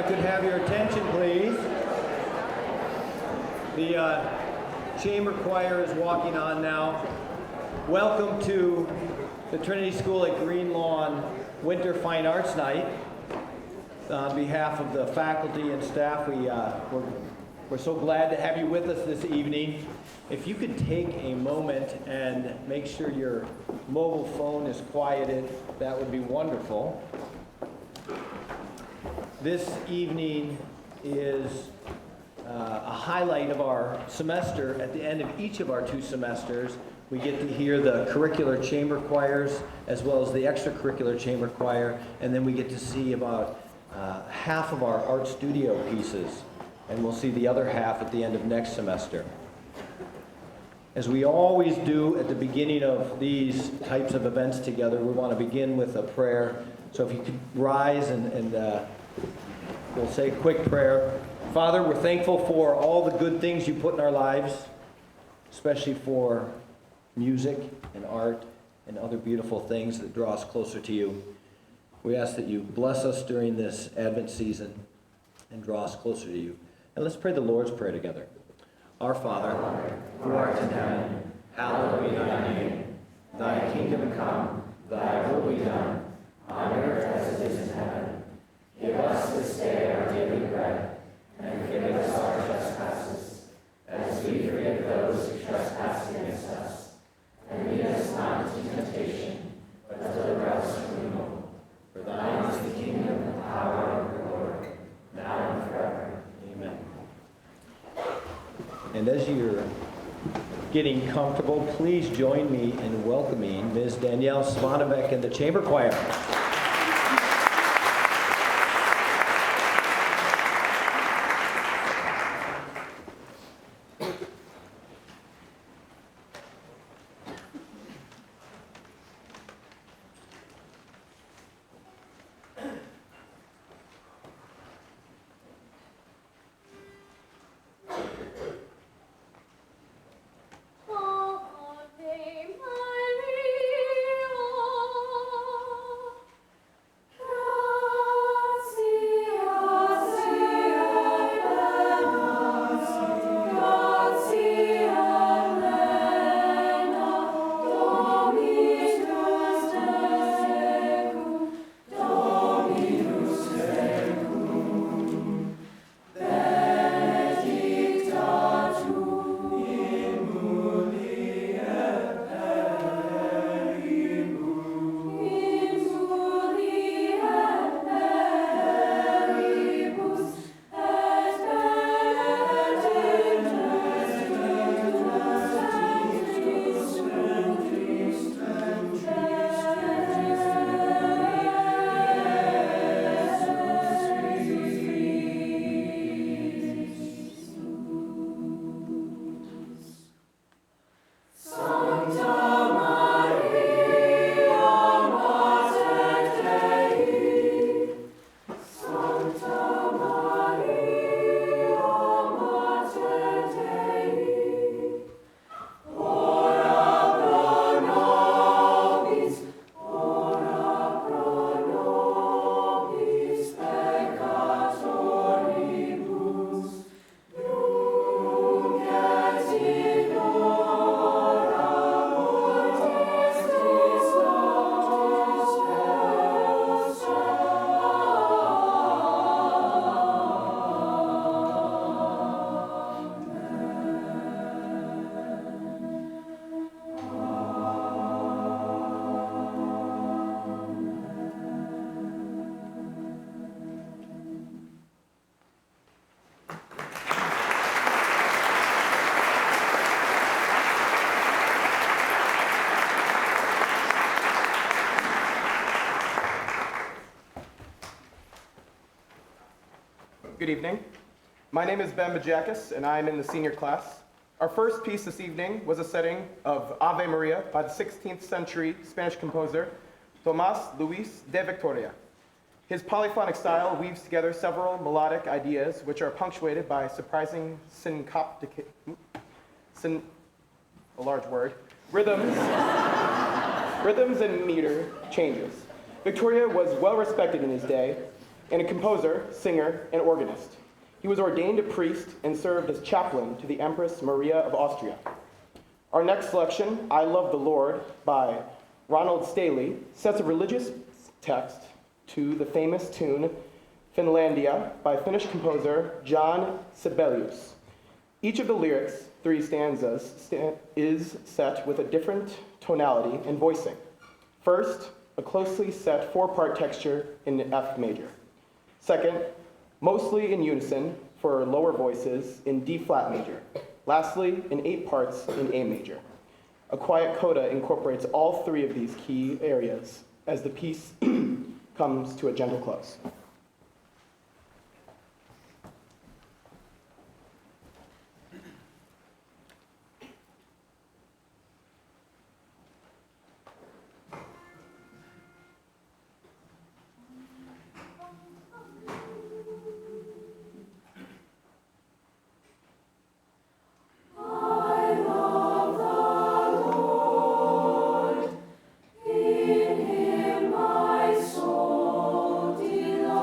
I could have your attention, please. The chamber choir is walking on now. Welcome to the Trinity School at Green Lawn Winter Fine Arts Night. On behalf of the faculty and staff, we're so glad to have you with us this evening. If you could take a moment and make sure your mobile phone is quieted, that would be wonderful. This evening is a highlight of our semester. At the end of each of our 2 semesters, we get to hear the curricular chamber choirs as well as the extracurricular chamber choir, and then we get to see about half of our art studio pieces, and we'll see the other half at the end of next semester. As we always do at the beginning of these types of events together, we want to begin with a prayer. So if you could rise and we'll say a quick prayer. Father, we're thankful for all the good things you put in our lives, especially for music and art and other beautiful things that draw us closer to you. We ask that you bless us during this Advent season and draw us closer to you. And let's pray the Lord's Prayer together. Our Father, who art in heaven, hallowed be thy name. Thy kingdom come, thy will be done, on earth as it is in heaven. Give us this day our daily bread, and forgive us our trespasses, as we forgive those who trespass against us. And lead us not into temptation, but deliver us from evil. For thine is the kingdom, the power, and the glory, now and forever. Amen. And as you're getting comfortable, please join me in welcoming Ms. Danielle Svanovec and the Chamber Choir. Good evening. My name is Ben Bajakis, and I am in the senior class. Our first piece this evening was a setting of Ave Maria by the 16th century Spanish composer Tomás Luis de Victoria. His polyphonic style weaves together several melodic ideas which are punctuated by surprising rhythms and meter changes. Victoria was well respected in his day, and a composer, singer, and organist. He was ordained a priest and served as chaplain to the Empress Maria of Austria. Our next selection, I Love the Lord, by Ronald Staley, sets a religious text to the famous tune Finlandia by Finnish composer John Sibelius. Each of the lyrics, 3 stanzas, is set with a different tonality and voicing. First, a closely set 4-part texture in F major. Second, mostly in unison for lower voices in D flat major. Lastly, in 8 parts in A major. A quiet coda incorporates all 3 of these key areas as the piece comes to a gentle close. In him my soul delights.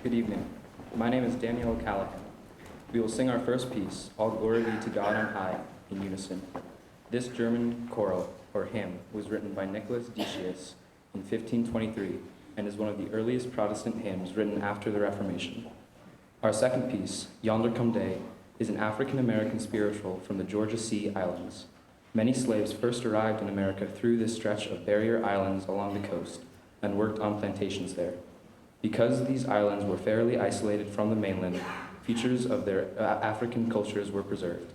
Good evening. My name is Daniel O'Callaghan. We will sing our first piece, All Glory Be to God on High, in unison. This German choral, or hymn, was written by Nicholas Decius in 1523 and is one of the earliest Protestant hymns written after the Reformation. Our second piece, Yonder Come Day, is an African-American spiritual from the Georgia Sea Islands. Many slaves first arrived in America through this stretch of barrier islands along the coast and worked on plantations there. Because these islands were fairly isolated from the mainland, features of their African cultures were preserved.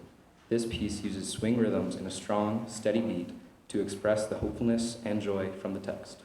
This piece uses swing rhythms in a strong, steady beat to express the hopefulness and joy from the text.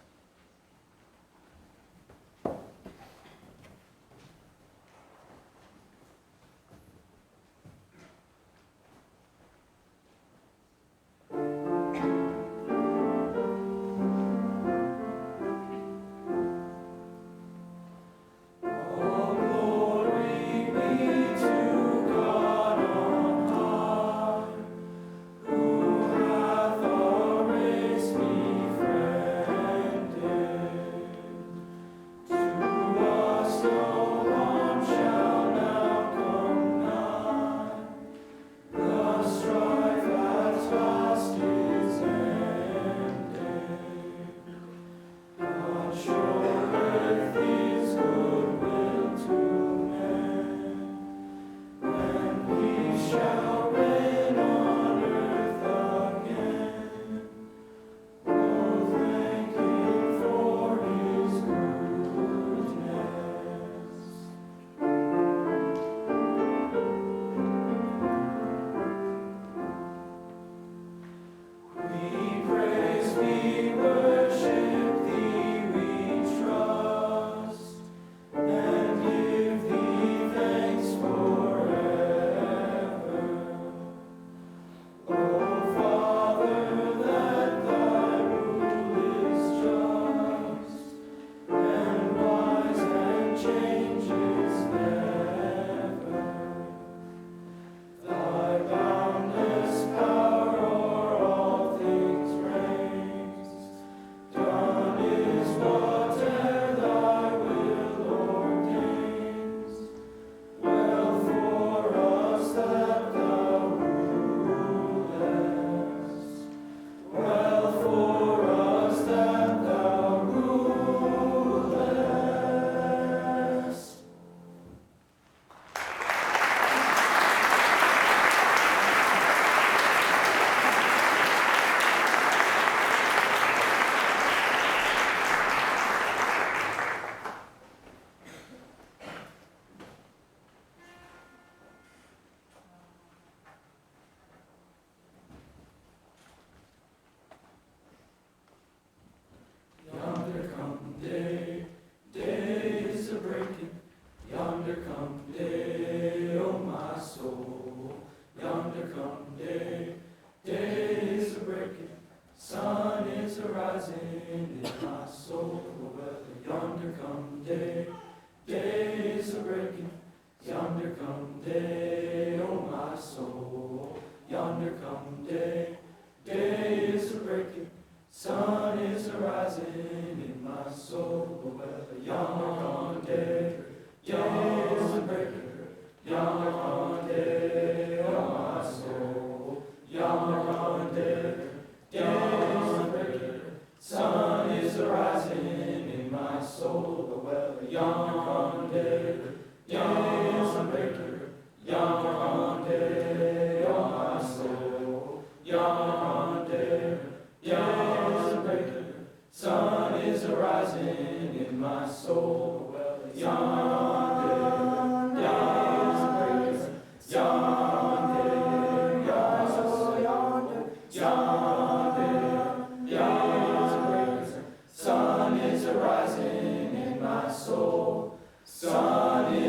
Sun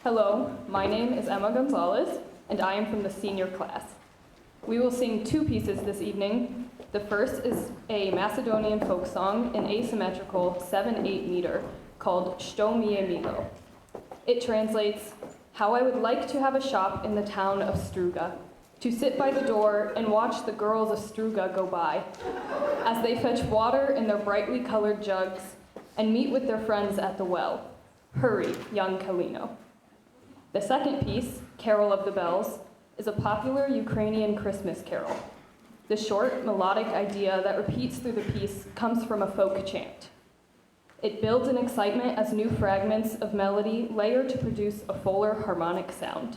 Hello, my name is Emma Gonzalez, and I am from the senior class. We will sing two pieces this evening. The first is a Macedonian folk song in asymmetrical 7/8 meter called Što mi je milo. It translates, "How I would like to have a shop in the town of Struga, to sit by the door and watch the girls of Struga go by, as they fetch water in their brightly colored jugs and meet with their friends at the well. Hurry, young Kalino." The second piece, Carol of the Bells, is a popular Ukrainian Christmas carol. The short, melodic idea that repeats through the piece comes from a folk chant. It builds in excitement as new fragments of melody layer to produce a fuller harmonic sound.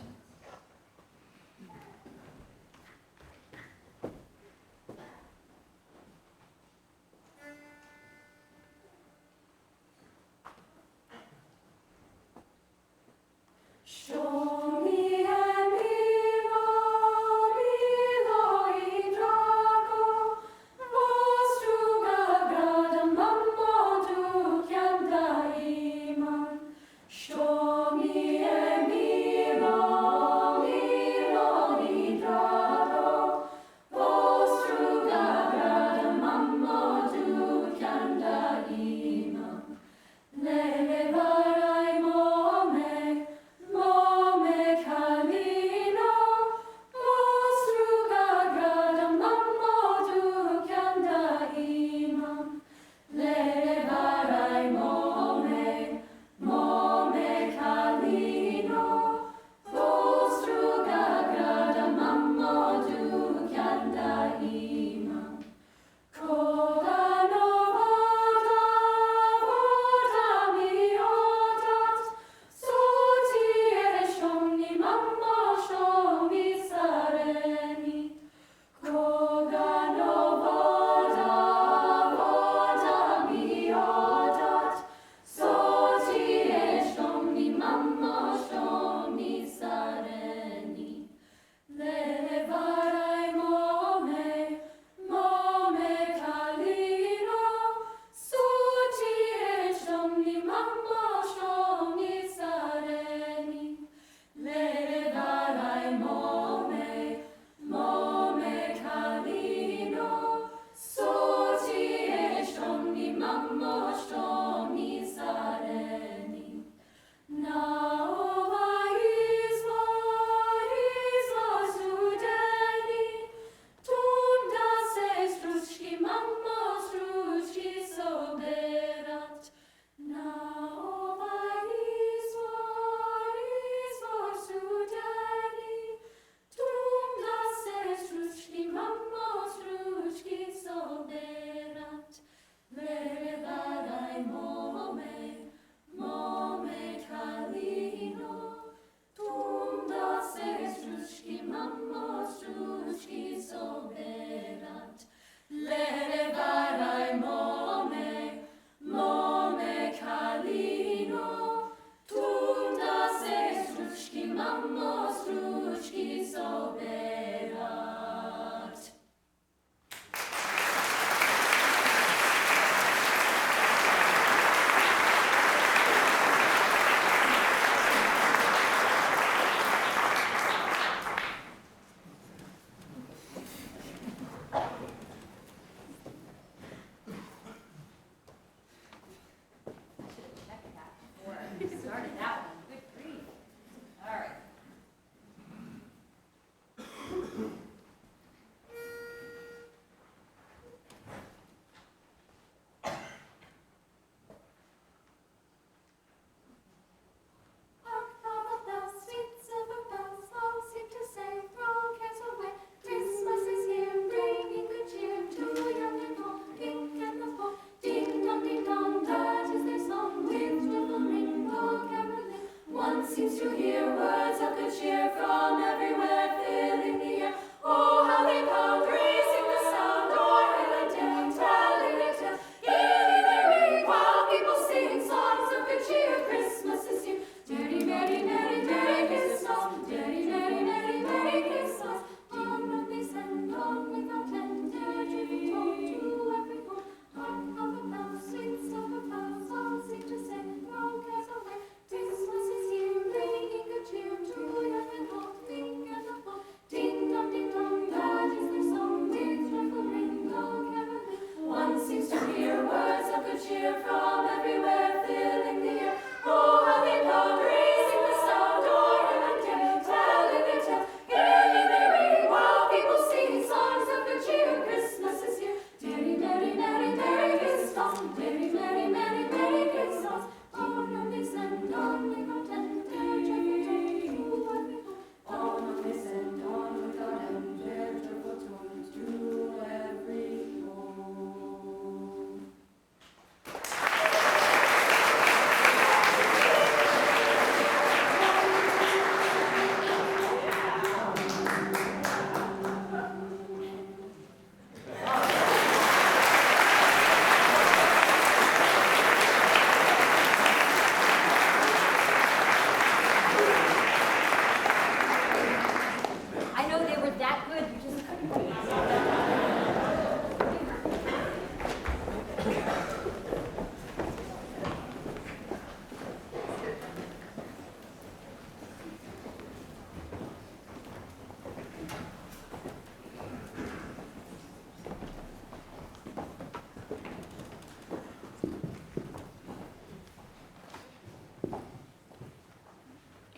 Što mi je milo, milo i drago, Struga grada mammo dok ja da imam. Što mi je milo,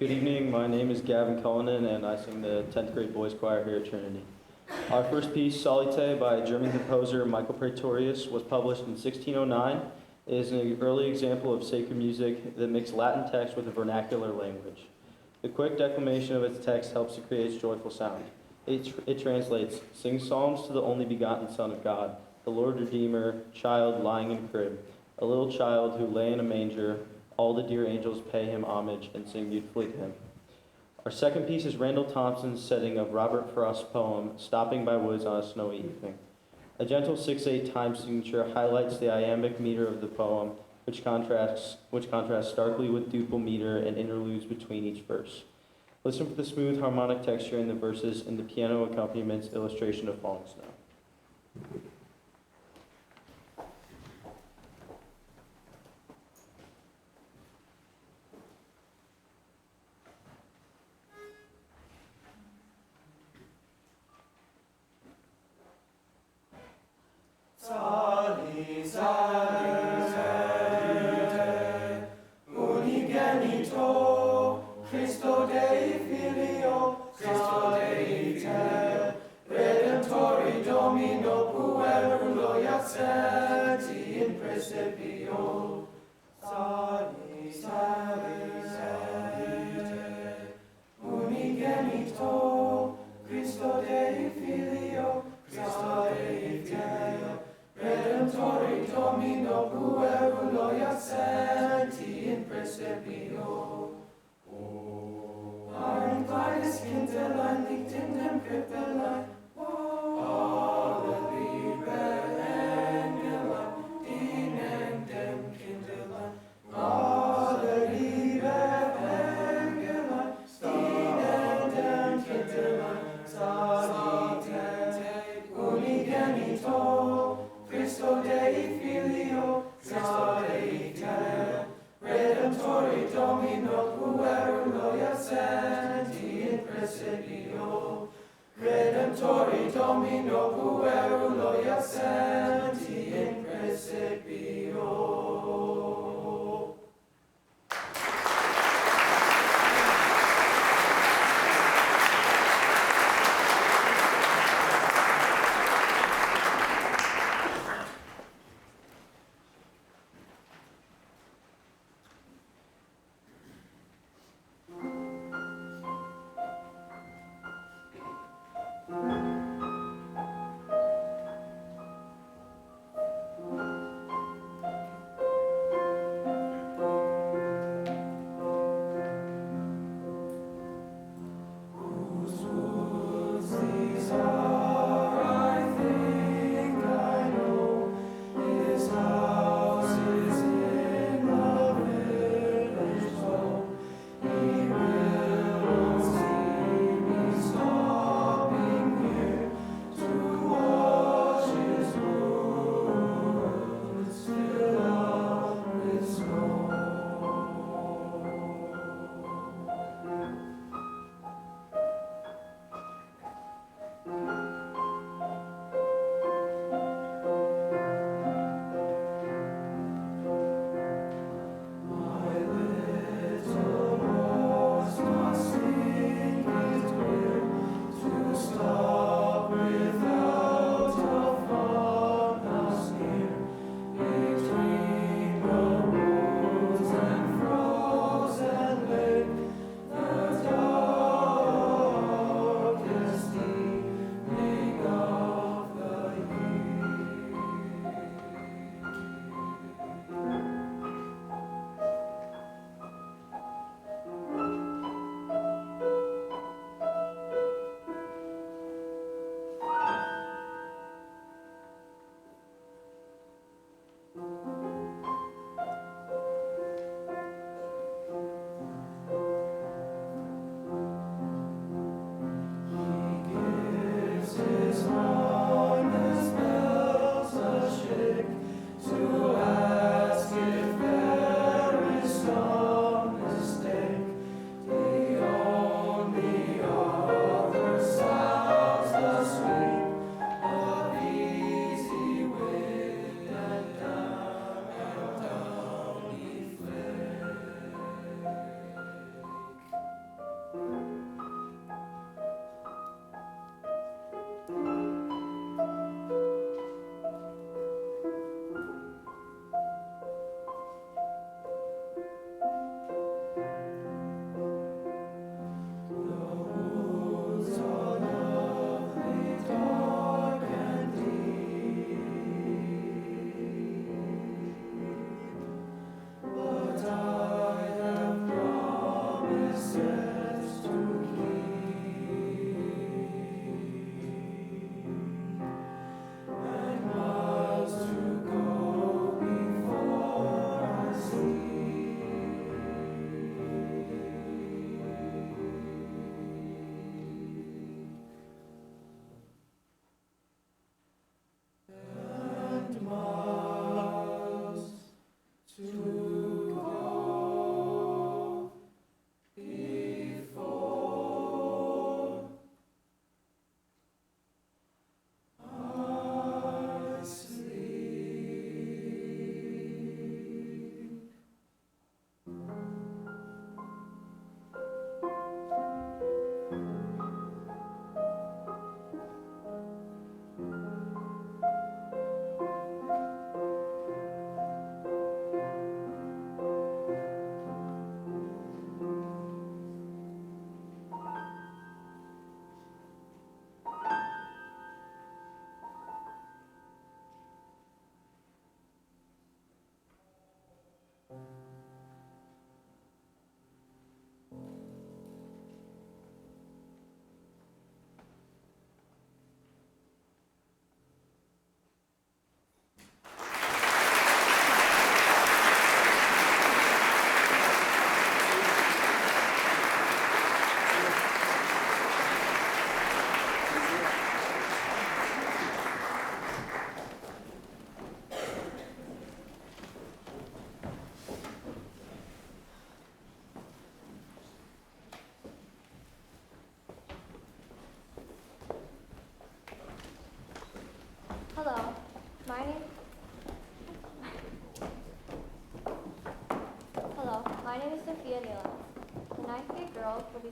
Good evening, my name is Gavin Cullinan and I sing the 10th grade boys choir here at Trinity. Our first piece, Solite, by German composer Michael Praetorius, was published in 1609. It is an early example of sacred music that mixed Latin text with a vernacular language. The quick declamation of its text helps to create its joyful sound. It translates, "Sing psalms to the only begotten Son of God, the Lord Redeemer, child lying in a crib, a little child who lay in a manger. All the dear angels pay him homage and sing beautifully to him." Our second piece is Randall Thompson's setting of Robert Frost's poem, "Stopping by Woods on a Snowy Evening." A gentle 6/8 time signature highlights the iambic meter of the poem, which contrasts starkly with duple meter and interludes between each verse. Listen for the smooth harmonic texture in the verses and the piano accompaniment illustration of falling snow.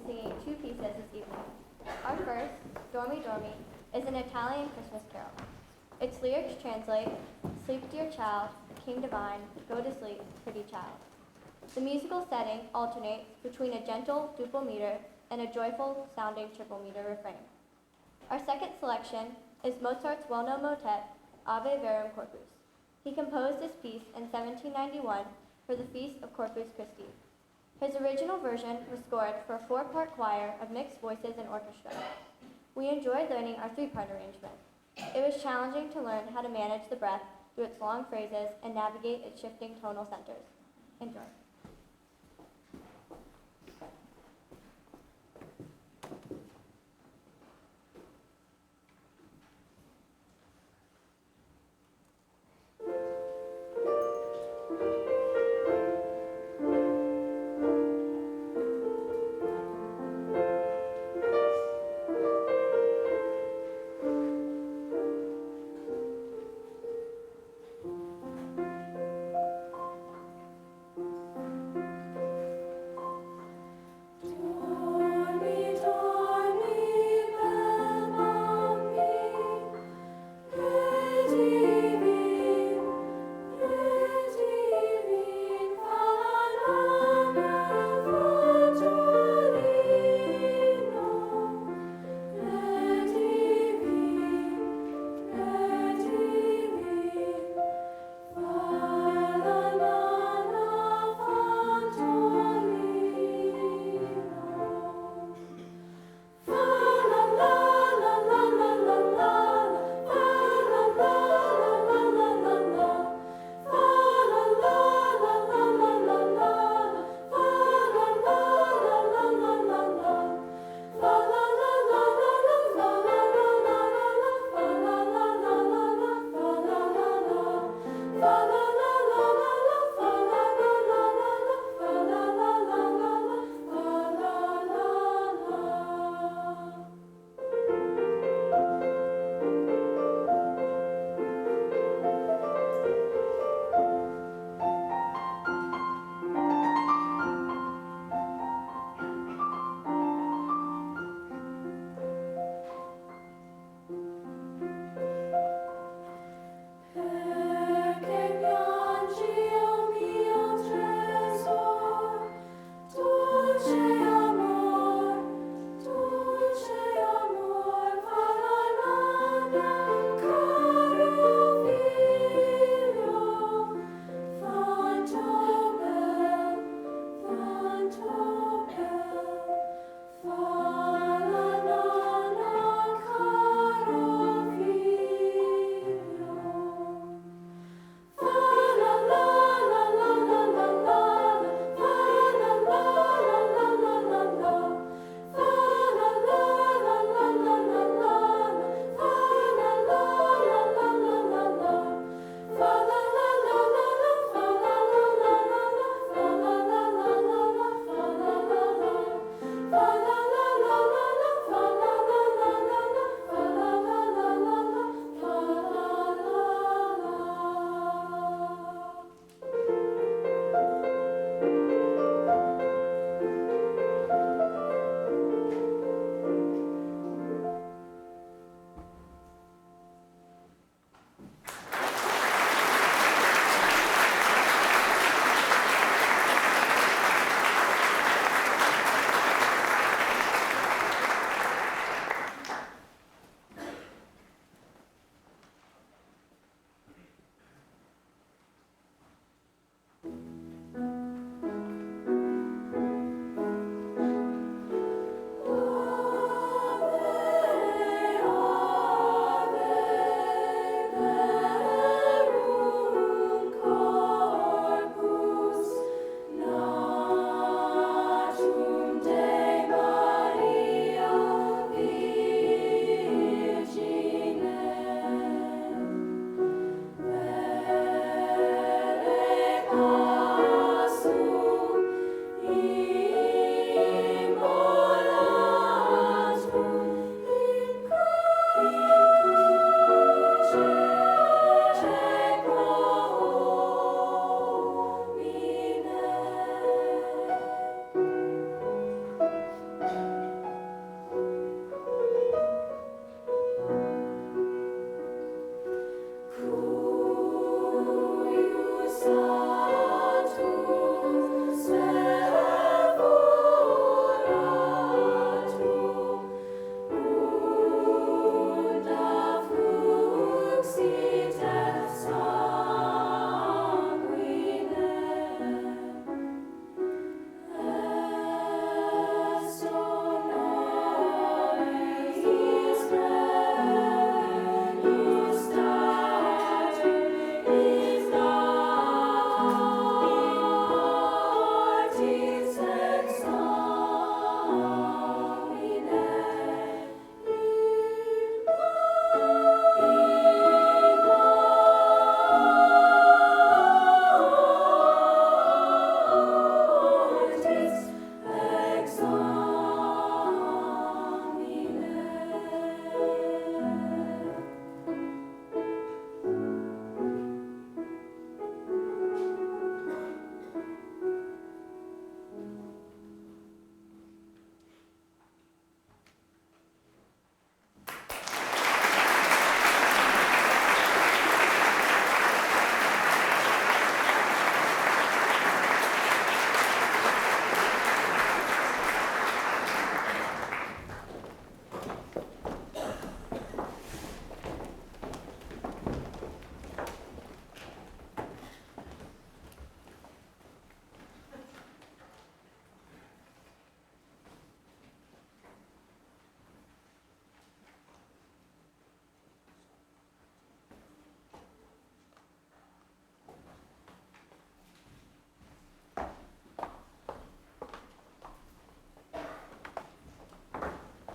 singing two pieces this evening. Our first, Dormi Dormi, is an Italian Christmas carol. Its lyrics translate, "Sleep, dear child, King divine, go to sleep, pretty child." The musical setting alternates between a gentle duple meter and a joyful sounding triple meter refrain. Our second selection is Mozart's well-known motet, Ave Verum Corpus. He composed this piece in 1791 for the Feast of Corpus Christi. His original version was scored for a 4-part choir of mixed voices and orchestra. We enjoyed learning our 3-part arrangement. It was challenging to learn how to manage the breath through its long phrases and navigate its shifting tonal centers. Enjoy.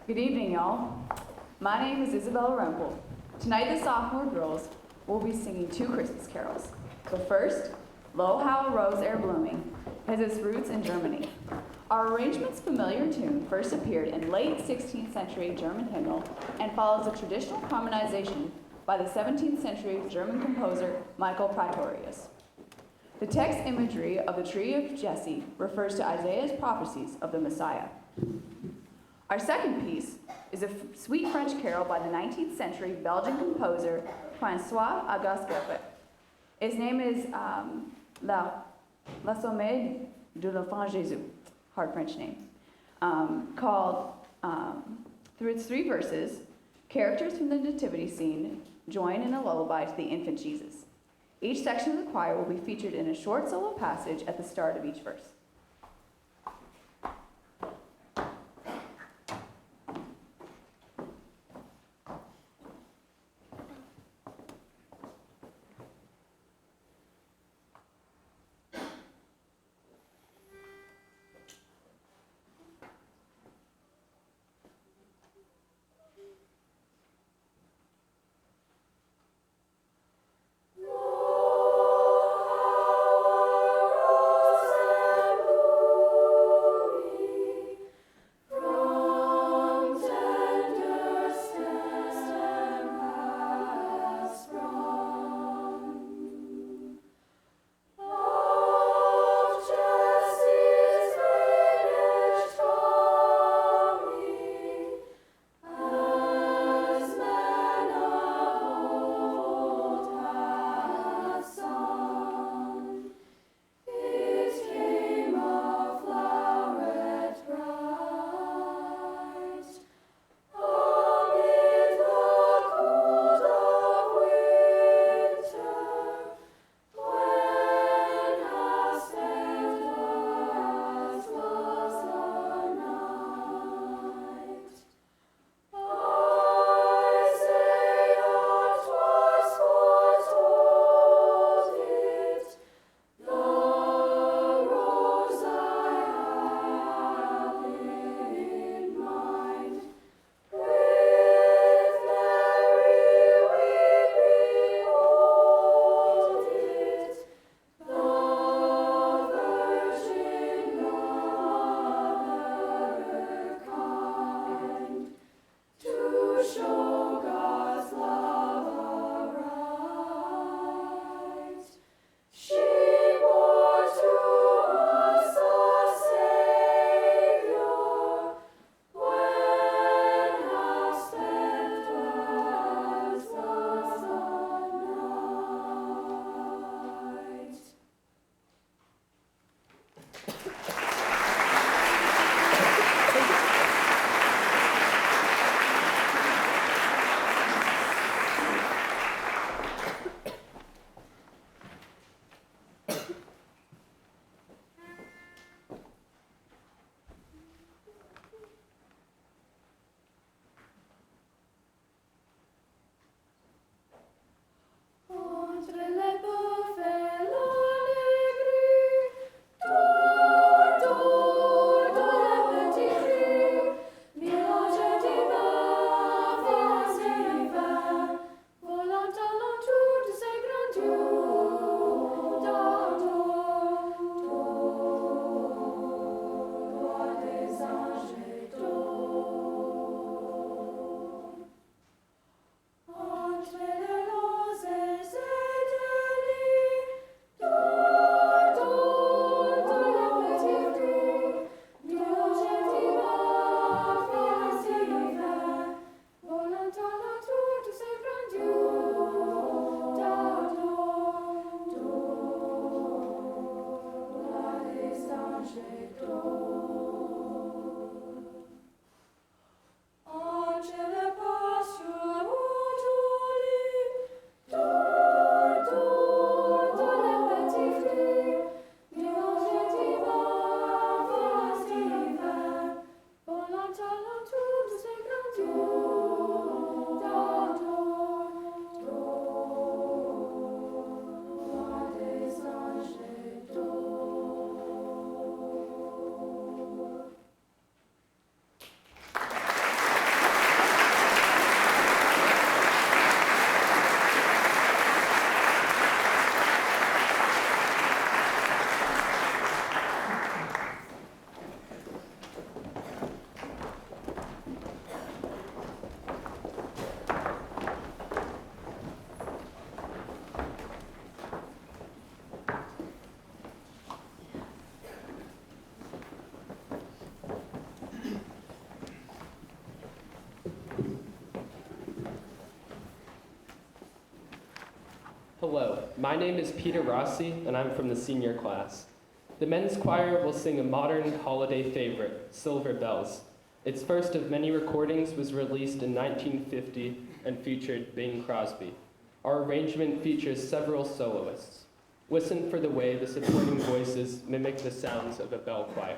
Good evening, y'all. My name is Isabella Rempel. Tonight, the sophomore girls will be singing two Christmas carols. The first, Lo How a Rose Ere Blooming, has its roots in Germany. Our arrangement's familiar tune first appeared in late 16th century German hymnal and follows a traditional harmonization by the 17th century German composer Michael Praetorius. The text imagery of the tree of Jesse refers to Isaiah's prophecies of the Messiah. Our second piece is a sweet French carol by the 19th century Belgian composer François Auguste Geppert. Its name is La Sommeil de l'Enfant Jésus, hard French name, called, through its three verses, characters from the nativity scene join in a lullaby to the infant Jesus. Each section of the choir will be featured in a short solo passage at the start of each verse. Rose Hello, my name is Peter Rossi, and I'm from the senior class. The men's choir will sing a modern holiday favorite, Silver Bells. Its first of many recordings was released in 1950 and featured Bing Crosby. Our arrangement features several soloists. Listen for the way the supporting voices mimic the sounds of a bell choir.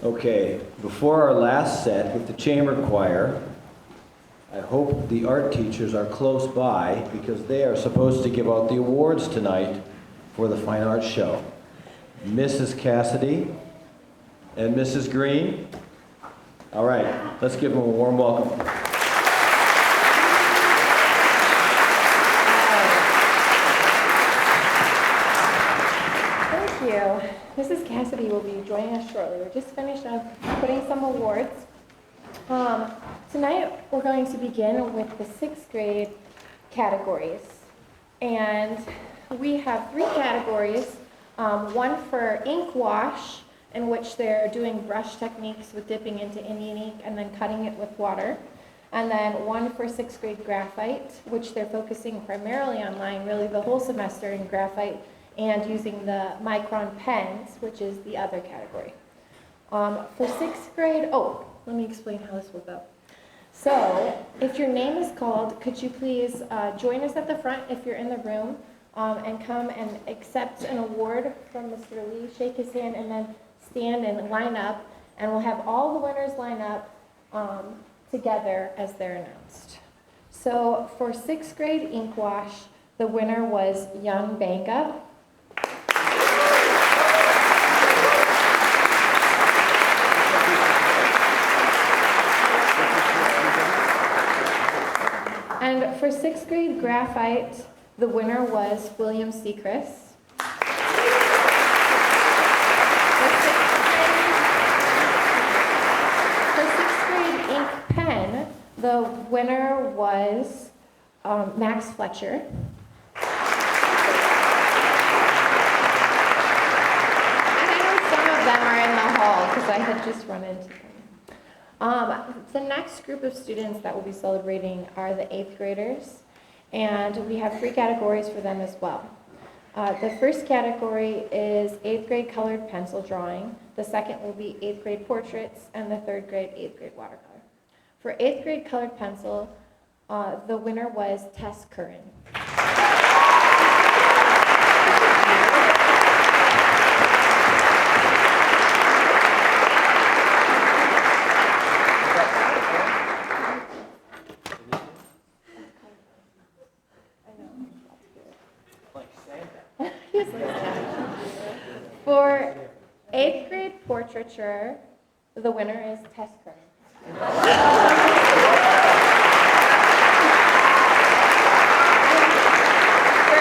Okay, before our last set with the chamber choir, I hope the art teachers are close by because they are supposed to give out the awards tonight for the Fine Arts Show. Mrs. Cassidy and Mrs. Green. All right, let's give them a warm welcome. Thank you. Mrs. Cassidy will be joining us shortly. We're just finished up putting some awards. Tonight we're going to begin with the 6th grade categories. And we have 3 categories. One for ink wash, in which they're doing brush techniques with dipping into Indian ink and then cutting it with water. And then one for 6th grade graphite, which they're focusing primarily on line really the whole semester in graphite and using the micron pens, which is the other category. For 6th grade, let me explain how this will go. So, if your name is called, could you please join us at the front if you're in the room. and come and accept an award from Mr. Lee, shake his hand, and then stand and line up. And we'll have all the winners line up together as they're announced. So for 6th grade ink wash, the winner was Young Banga. And for 6th grade graphite, the winner was William Seacrest. For 6th grade ink pen, the winner was Max Fletcher. And I know some of them are in the hall because I had just run into them. The next group of students that we'll be celebrating are the 8th graders, and we have 3 categories for them as well. The first category is 8th grade colored pencil drawing, the second will be 8th grade portraits, and the 3rd grade 8th grade watercolor. For 8th grade colored pencil, the winner was Tess Curran. For 8th grade portraiture, the winner is Tess Curran. For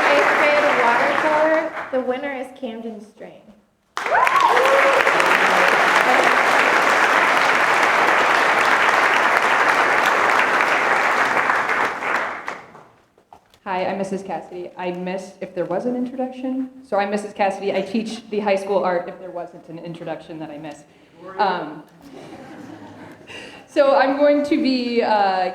8th grade watercolor, the winner is Camden Strain. Hi, I'm Mrs. Cassidy. I missed if there was an introduction. So I'm Mrs. Cassidy. I teach the high school art if there wasn't an introduction that I missed. So I'm going to be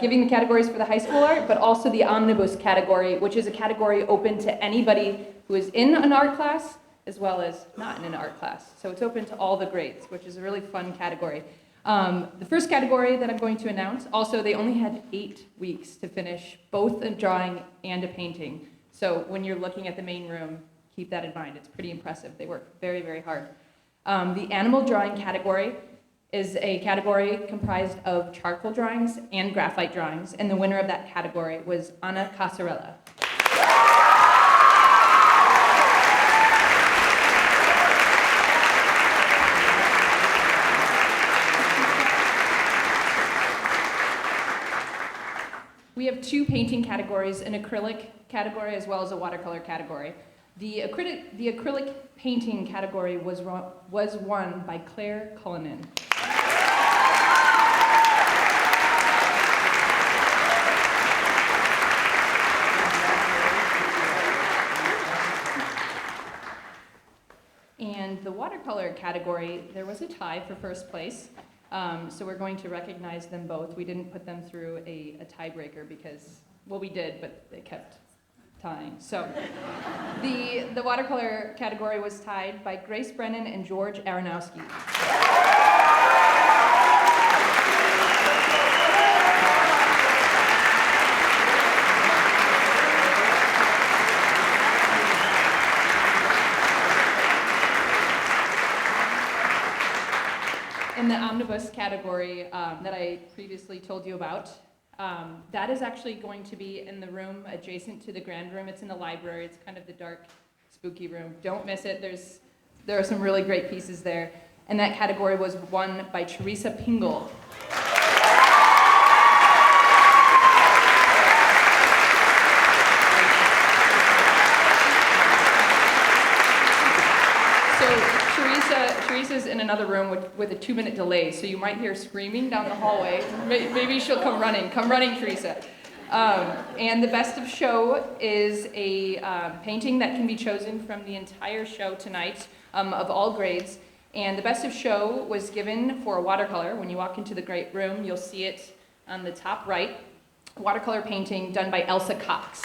giving the categories for the high school art, but also the omnibus category, which is a category open to anybody who is in an art class as well as not in an art class. So it's open to all the grades, which is a really fun category. The first category that I'm going to announce, also they only had 8 weeks to finish both a drawing and a painting. So when you're looking at the main room, keep that in mind. It's pretty impressive. They work very, very hard. The animal drawing category is a category comprised of charcoal drawings and graphite drawings, and the winner of that category was Anna Casarella. We have 2 painting categories, an acrylic category as well as a watercolor category. The acrylic painting category was won by Claire Cullinan. And the watercolor category, there was a tie for first place. So we're going to recognize them both. We didn't put them through a tiebreaker because, well, we did, but they kept tying. So the watercolor category was tied by Grace Brennan and George Aronowski. In the omnibus category that I previously told you about, that is actually going to be in the room adjacent to the grand room. It's in the library. It's kind of the dark, spooky room. Don't miss it. There are some really great pieces there. And that category was won by Teresa Pingle. Teresa's in another room with a 2-minute delay, so you might hear screaming down the hallway. Maybe she'll come running. Come running, Teresa. And the best of show is a painting that can be chosen from the entire show tonight of all grades. And the best of show was given for a watercolor. When you walk into the great room, you'll see it on the top right. Watercolor painting done by Elsa Cox.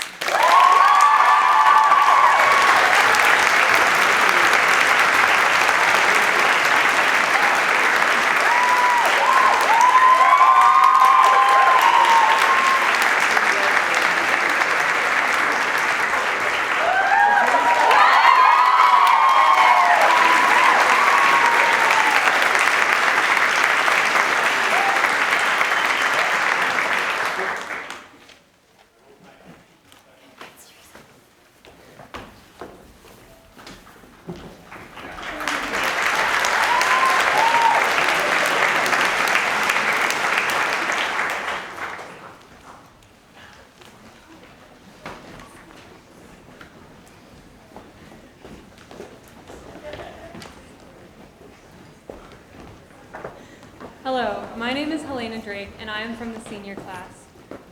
Hello, my name is Helena Drake, and I am from the senior class.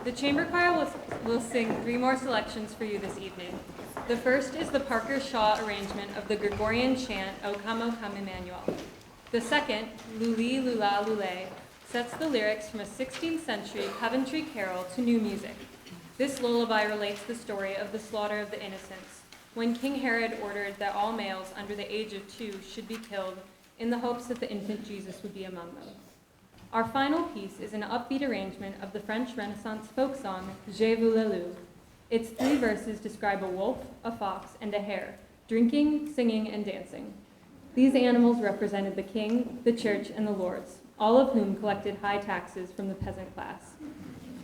The chamber choir will sing 3 more selections for you this evening. The first is the Parker Shaw arrangement of the Gregorian chant, O Come, Emmanuel. The second, Luli Lula Lule, sets the lyrics from a 16th century Coventry carol to new music. This lullaby relates the story of the slaughter of the innocents, when King Herod ordered that all males under the age of 2 should be killed in the hopes that the infant Jesus would be among them. Our final piece is an upbeat arrangement of the French Renaissance folk song, Je vous le loup. Its 3 verses describe a wolf, a fox, and a hare, drinking, singing, and dancing. These animals represented the king, the church, and the lords, all of whom collected high taxes from the peasant class.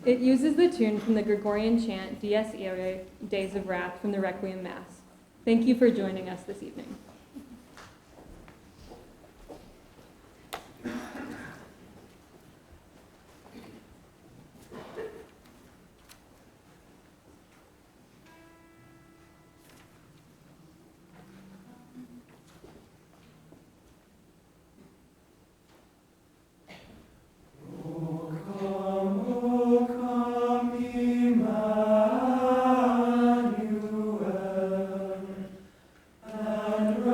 It uses the tune from the Gregorian chant, Dies Irae, Days of Wrath, from the Requiem Mass. Thank you for joining us this evening. And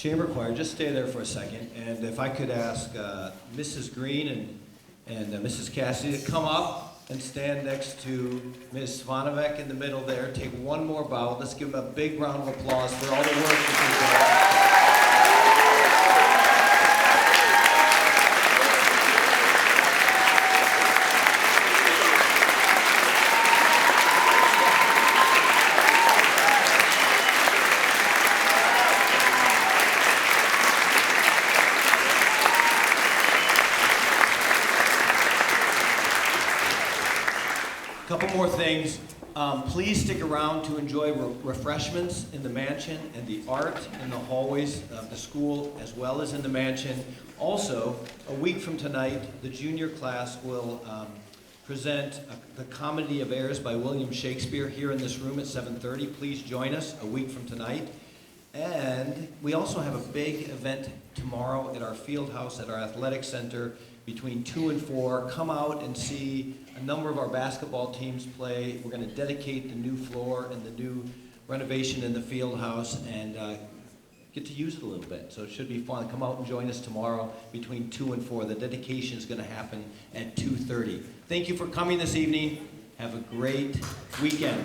Chamber Choir, just stay there for a second, and if I could ask Mrs. Green and Mrs. Cassidy to come up and stand next to Ms. Svanovec in the middle there. Take one more bow. Let's give them a big round of applause for all the work that they've done. Couple more things. Please stick around to enjoy refreshments in the mansion and the art in the hallways of the school as well as in the mansion. Also, a week from tonight, the junior class will present the Comedy of Errors by William Shakespeare here in this room at 7:30. Please join us a week from tonight. And we also have a big event tomorrow at our field house at our athletic center between 2 and 4. Come out and see a number of our basketball teams play. We're going to dedicate the new floor and the new renovation in the field house and get to use it a little bit. So it should be fun. Come out and join us tomorrow between 2 and 4. The dedication is going to happen at 2:30. Thank you for coming this evening. Have a great weekend.